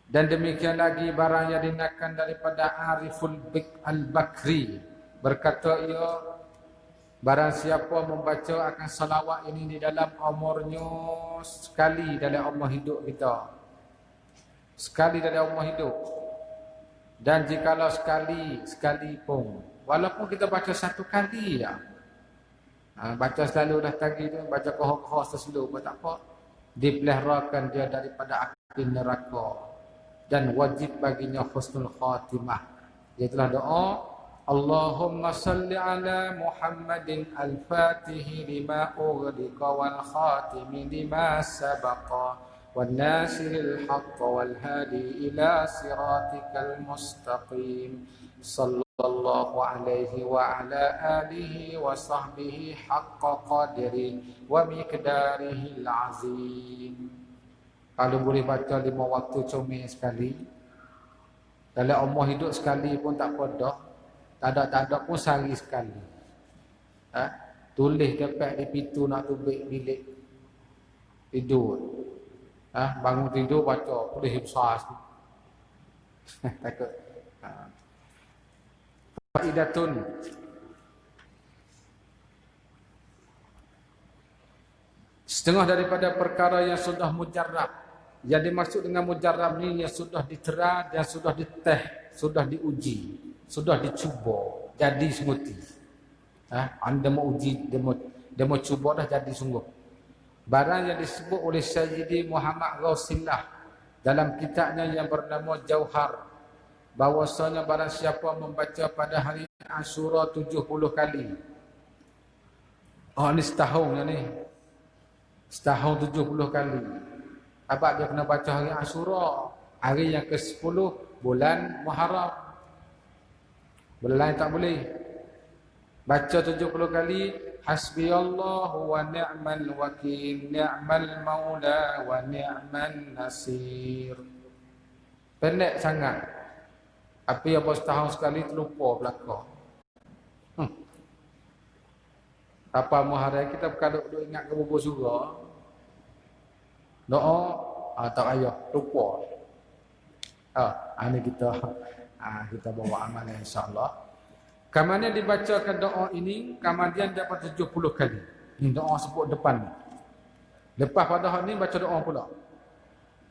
Dan demikian lagi barang yang dinakan daripada Ariful Al-Bakri. Berkata ia, barang siapa membaca akan salawat ini di dalam umurnya sekali dalam umur hidup kita. Sekali dalam umur hidup. Dan jikalau sekali pun. Walaupun kita baca satu kali ya. Baca selalu dah tadi tu, baca koh-koh seselu pun tak apa. Dipeliharakan dia daripada api neraka. Dan wajib baginya husnul khatimah. Iaitulah doa, Allahumma salli ala Muhammadin al-fatihi lima ughliqa wal khatimi lima sabaqa wan nasiril haqqa wal hadi ila siratikal mustaqim. Sallallahu alaihi wa ala alihi wa sahbihi haqqa qadri wa miqdarihi al-azim. Kalau boleh baca 5 waktu comel sekali. Dalam umur hidup sekali pun tak apa dah. Tak ada pun sehari sekali. Tulis dekat di pintu nak tubik bilik tidur. Bangun tidur baca tulis besar sikit. Takut. Faidatun. Setengah daripada perkara yang sudah mujarrab. Yang dimaksud dengan mujarrab ni yang sudah ditera dan sudah diteh, sudah diuji, sudah dicuba jadi semati. Anda mau uji, dia mau cuba dah jadi sungguh. Barang yang disebut oleh Sayyidi Muhammad Ghausillah dalam kitabnya yang bernama Jauhar, bahwasanya barang siapa membaca pada hari Asyura 70 kali. Ni setahun ni. Setahun 70 kali. Abang dia kena baca hari Asyura, hari yang ke-10 bulan Muharram. Bulan lain tak boleh. Baca 70 kali, hasbiyallahu wa ni'mal wakil, ni'mal maula wa ni'man nasir. Pendek sangat. Tapi apa setahun sekali terlupa belakang. Apa Muharram kita berkaduk duk ingat ke bubur surga. Doa tak payah lupa. Ini kita bawa amal insya-Allah. Kemudian dibacakan doa ini, kemudian dapat 70 kali. Ini doa sebut depan ni. Lepas pada hari ni baca doa pula.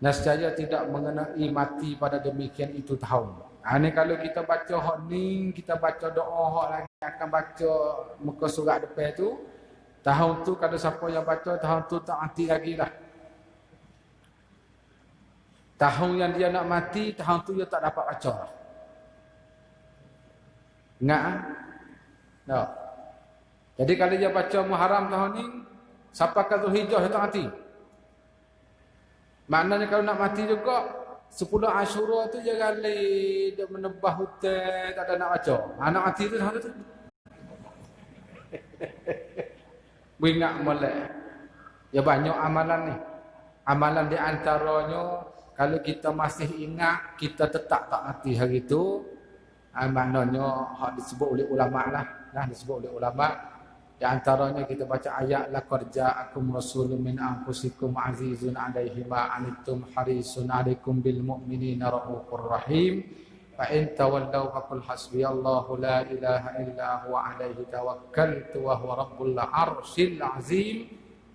Nescaya tidak mengenai mati pada demikian itu tahun. Ini kalau kita baca hak ni, kita baca doa hak lagi akan baca muka surat depan tu. Tahun tu kalau siapa yang baca tahun tu tak mati lagi lah. Tahun yang dia nak mati, tahun tu dia tak dapat baca. Ingat tak? Jadi kalau dia baca Muharram tahun ni, siapa kata Zulhijjah dia tak mati. Maknanya kalau nak mati juga, 10 Asyura tu dia galih, dia menebah hutan, tak ada nak baca. Nak mati tu tahun tu. Ingat molek. Ya banyak amalan ni. Amalan di antaranya, kalau kita masih ingat, kita tetap tak mati hari itu. Maknanya hak disebut oleh ulama lah. Disebut oleh ulama. Di antaranya kita baca ayat laqad ja'akum rasulun min anfusikum azizun 'alaihi ma anittum harisun 'alaikum bil mu'minina raufur rahim. Fa in tawallaw faqul hasbiyallahu la ilaha illa huwa 'alaihi tawakkaltu wa huwa rabbul arsyil azim.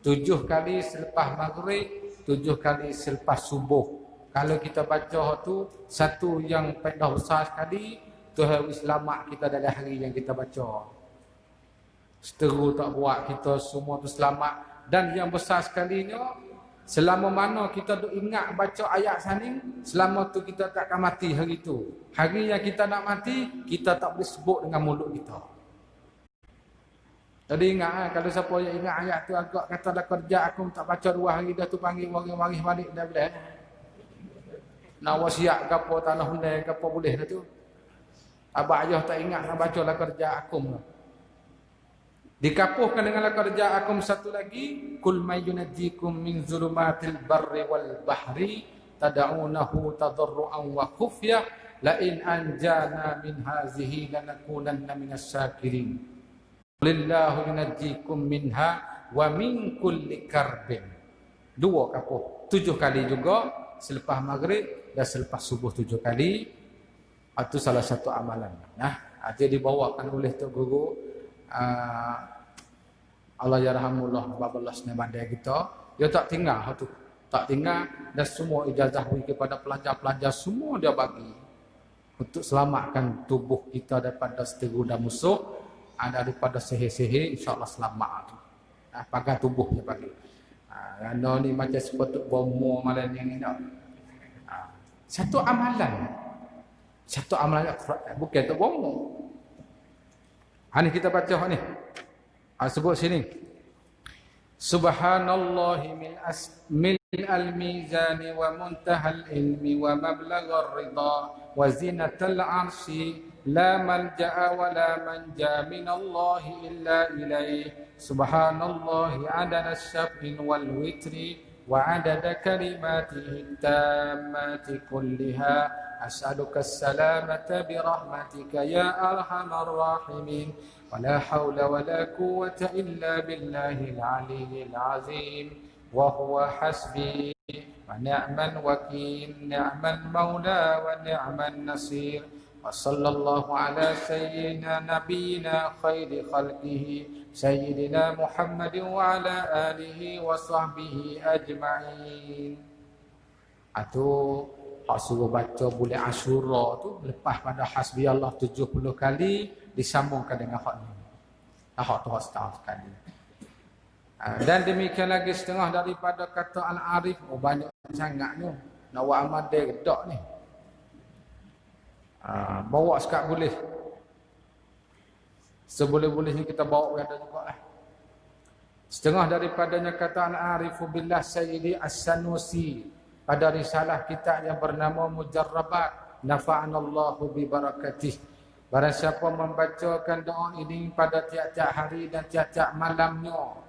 7 kali selepas maghrib, 7 kali selepas subuh. Kalau kita baca tu, satu yang faedah besar sekali, Tuhan selamat kita dalam hari yang kita baca. Seteru tak buat, kita semua tu selamat. Dan yang besar sekalinya, selama mana kita duk ingat baca ayat sani, selama tu kita tak akan mati hari tu. Hari yang kita nak mati, kita tak boleh sebut dengan mulut kita. Jadi ingat kalau siapa yang ingat ayat tu agak kata dah kerja aku tak baca 2 hari dah tu panggil waris balik dah boleh. Nak wasiat ke apa tanah hundai ke apa boleh dah tu. Abah ayah tak ingat nak baca lah kerja akum. Dikapuhkan dengan la kerja akum satu lagi, kul may yunajjikum min zulumatil barri wal bahri tad'unahu tadarruan wa khufya la in anjana min hazihi lanakunanna minas syakirin. Lillahu yunajjikum minha wa min kulli karbin. 2 kapuh. 7 kali juga selepas maghrib dan selepas subuh 7 kali. Itu salah satu amalan. Dia dibawakan oleh Tok Guru Allah yarhamullah babalas ni bandai kita. Dia tak tinggal tu. Tak tinggal dan semua ijazah kepada pelajar-pelajar semua dia bagi untuk selamatkan tubuh kita daripada seteru dan musuh, daripada sihir-sihir, insya-Allah selamat tu. Pakai tubuh dia bagi. Kerana ni macam seperti bomo malam yang ni. Satu amalan. Satu amalan bukan tu bomo. Ni kita baca ni. Sebut sini. Subhanallahi min al-mizani wa muntahal ilmi wa mablaghar ridha wa zinatal arshi la malja'a wa la manja minallahi illa ilayh. Subhanallahi adada syaf'in wal witri wa adada kalimatihi tammati kulliha. أسألك السلامة برحمتك يا أرحم الراحمين ولا حول ولا قوة إلا بالله العلي العظيم وهو حسبي ونعم الوكيل نعم المولى ونعم النصير وصلى الله على سيدنا نبينا خير خلقه سيدنا محمد وعلى آله وصحبه أجمعين. Hak suruh baca bulan Asyura tu lepas pada hasbi Allah 70 kali disambungkan dengan hak ni. Hak tu hak setahun sekali. Dan demikian lagi setengah daripada kata Al-Arif. Banyak sangatnya. Nak buat amal dia gedak ni. Bawa sekat boleh. Seboleh-bolehnya kita bawa ada juga lah. Setengah daripadanya kata Al-Arifu billah Sayyidi As-Sanusi. Pada risalah kita yang bernama Mujarrabat, nafa'anallahu bi barakatih. Barang siapa membacakan doa ini pada tiap-tiap hari dan tiap-tiap malamnya,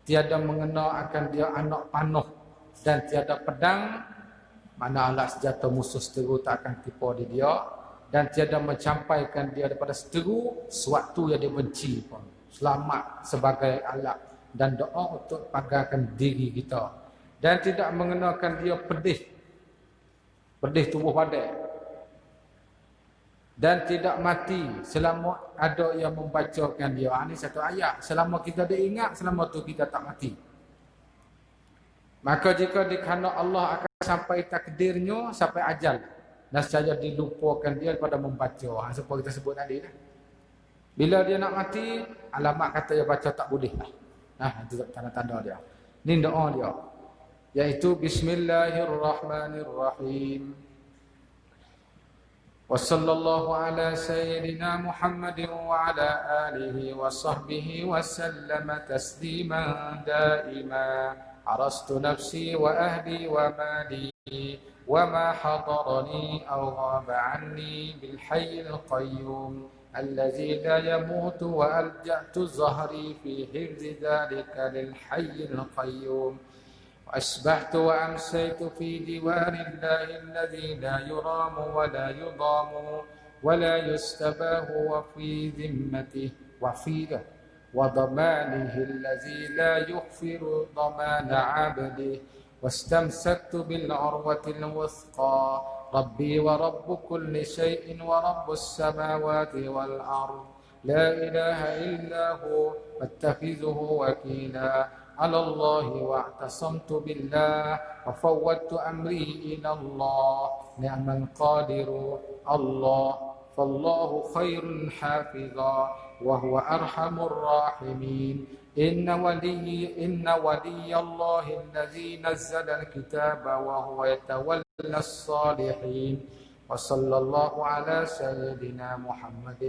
tiada mengena akan dia anak panuh dan tiada pedang, mana alat senjata musuh seteru tak akan tipu di dia, dan tiada mencampaikan dia daripada seteru sewaktu yang dia benci pun. Selamat sebagai alat dan doa untuk pagarkan diri kita. Dan tidak mengenakan dia pedih tubuh badan, dan tidak mati selama ada yang membacakan dia. Ini satu ayat. Selama kita diingat, selama tu kita tak mati. Maka jika dikana Allah akan sampai takdirnya, sampai ajal, dan saja dilupakan dia daripada membaca. Seperti kita sebut tadi dah. Bila dia nak mati, alamat kata dia baca tak boleh lah. Itu tanda-tanda dia. Ini doa dia, yaitu Bismillahirrahmanirrahim. Wa sallallahu ala sayyidina Muhammadin wa ala alihi wa sahbihi wa sallama tasliman daima. Arastu nafsi wa ahli wa mali wa ma hadarani aw ghaba anni bil hayyil qayyum alladhi la yamutu wa alja'tu zahri fi hifzi dhalika lil hayyil qayyum. وأصبحت وأمسيت في ديوان الله الذي لا يرام ولا يضام ولا يستباه وفي ذمته وفيه وضمانه الذي لا يغفر ضمان عبده واستمسكت بالعروة الوثقى ربي ورب كل شيء ورب السماوات والأرض لا إله إلا هو فاتخذه وكيلا على الله واعتصمت بالله وفوضت أمري إلى الله نعم القادر الله فالله خير حافظا وهو أرحم الراحمين إن ولي الله الذي نزل الكتاب وهو يتولى الصالحين وصلى الله على سيدنا محمد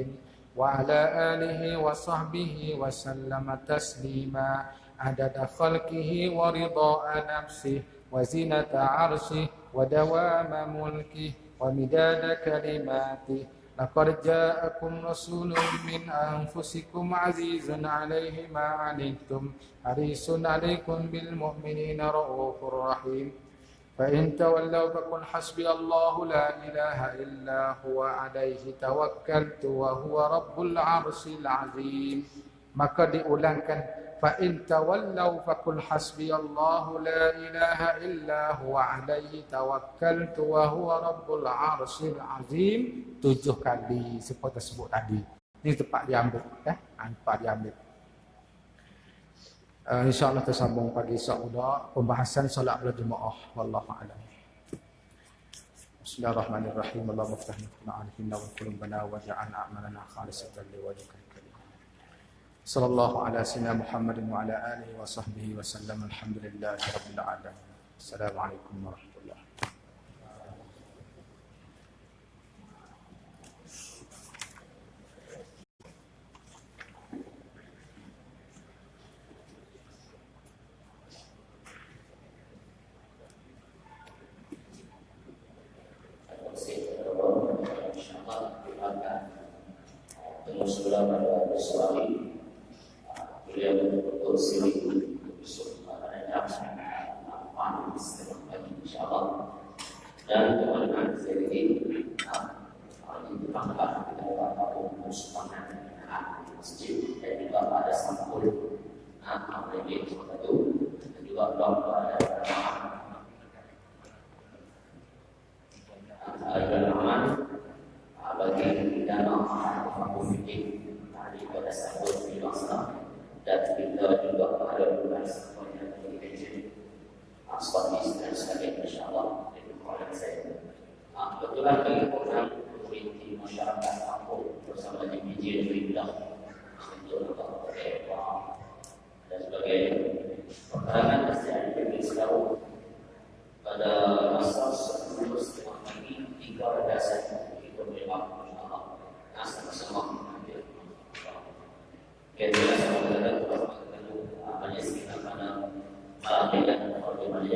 وعلى آله وصحبه وسلم تسليما عدد خلقه ورضاء نفسه وزنة عرشه ودوام ملكه ومداد كلماته لقد جاءكم رسول من أنفسكم عزيز عليه ما عنتم حريص عليكم بالمؤمنين رؤوف رحيم فإن تولوا فقل حسبي الله لا إله إلا هو عليه توكلت وهو رب العرش العظيم. Maka diulangkan fa in tawallaw faqul hasbiyallahu la ilaha illa huwa alaihi tawakkaltu wa huwa rabbul arsyil azim. 7 kali seperti sebut tadi. Ini tempat diambil tempat diambil. InsyaAllah tersambung pagi Saudah pembahasan solat berjemaah. Wallahu a'lam. Bismillahirrahmanirrahim. Allahumma iftah lana alihina wa qulubana waj'alna a'malana khalisatan liwajhikal karim. Sallallahu ala sayyidina Muhammadin wa ala alihi wa sahbihi wa sallam. Alhamdulillahi rabbil alamin. Assalamualaikum warahmatullahi wabarakatuh. Sudah pada suami beliau betul sini besok pada jam 8 pagi insyaallah. Dan teman-teman saya ini ditambah kita tahu musuhan di masjid dan juga pada sampul ini itu dan juga doa pada aman bagi dana pemimpin hari pada sambut di masa dan kita juga ada bulan semuanya di region Aspanis dan sebagainya insyaallah di kawasan saya. Kebetulan bagi program komuniti masyarakat kampung bersama DPJ Rimlah untuk dan sebagainya. Peperangan pasti ada yang selalu pada masa 10 setengah pagi 3 dasar itu memang sama-sama ambil. Kita sama-sama kita banyak sekitar pada malam dan kalau di mana